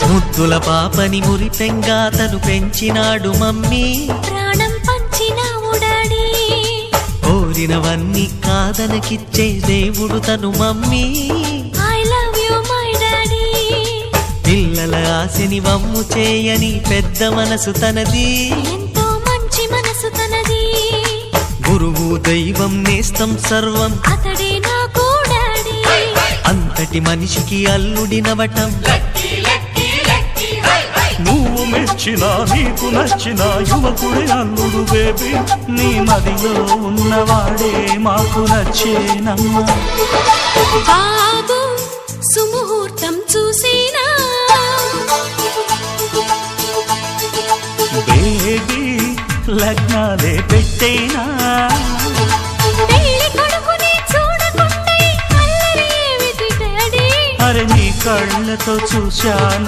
ముద్దుల పాపని మురిపెంగా తను పెంచినాడు మమ్మీ, ప్రాణం పంచినావు డాడీ, కోరినవన్నీ కాదనకిచ్చే దేవుడు తను mummy. I love you my daddy. పిల్లల ఆశని వమ్ము చేయని పెద్ద మనసు తనది, ఎంతో మంచి మనసు తనది. గురువు దైవం నేస్తం సర్వం అతడే నాకు డాడీ. అంతటి మనిషికి అల్లుడినవటం, నువ్వు మెచ్చినా నీకు నచ్చిన యువకుడే అల్లుడు బేబీ, నీ మదిలో ఉన్నవాడే మాకు నచ్చేనమ్మా. బాబు సుముహూర్తం చూసినా, బేబీ లగ్నాలే పెట్టేనా, పెళ్లి కొడుకుని చూడకుంటే అల్లరి ఏమిటి డాడీ. అరే నీ కళ్ళతో చూశాను